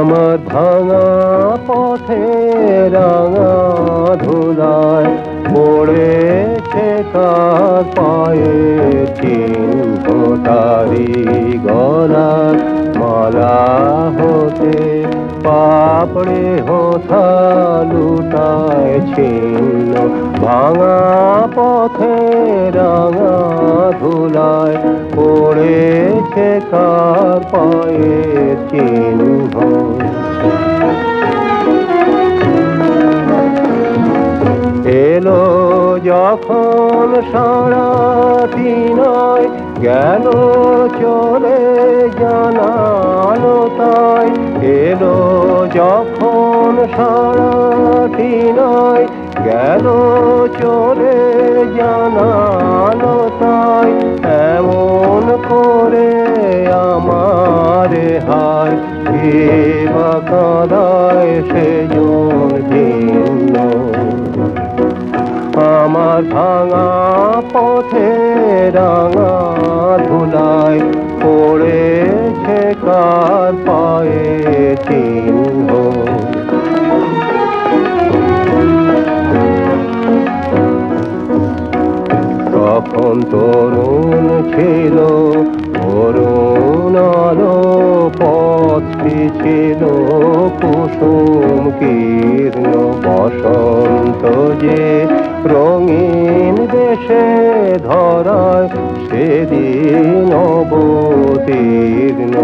আমার ভাঙা পথে রাঙা ধুলায় পড়েছে কার পায়ে চিহ্ন তারি গলার মালা হতে পাপড়ে হোথা লুটায় ছিন্ন ভাঙা পথে রাঙা ধুলায় পড়েছে কার পায়ে চিহ্ন। এলো যখন সারাটি নয় গেল চলে জানালো তাই, এলো যখন সারাটি নয় গেল চলে জানালো তাই, এমন করে আমারে হায় কে বা কাঁদায় সেজন ভিন্ন। আমার ভাঙা পথে রাঙা ধুলায় পড়েছে কার পায়ে চিহ্ন। তখন তরুণ ছিল অরুণ আলো পথটি ছিল কুসুম কীর্ণ বসন্ত যে রঙিন দেশে ধরায় সেদিন অবতীর্ণ।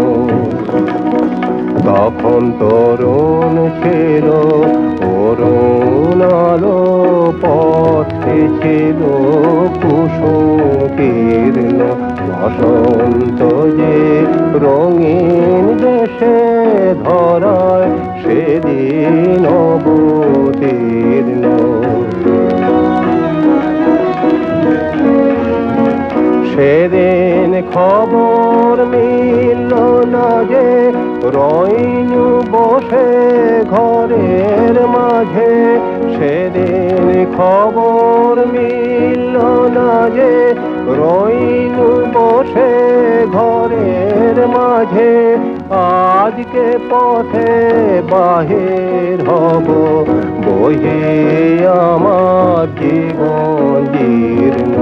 তখন তরুণ ছিল অরুণ আলো পথে ছিল কুসুম কীর্ণ বসন্ত যে রঙিন দেশে ধরায় সেদিন অবতীর্ণ। সেদিন খবর মিলল না যে রইনু বসে ঘরের মাঝে, সেদিন খবর মিলল না যে রইনু বসে ঘরের মাঝে। আজকে পথে বাহির হব বহে আমার জীবন জীর্ণ।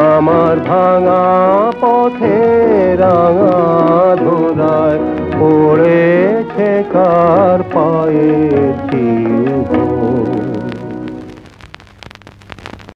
আমার ভাঙা পথে রাঙা ধুলায় পড়েছে কার পায়ে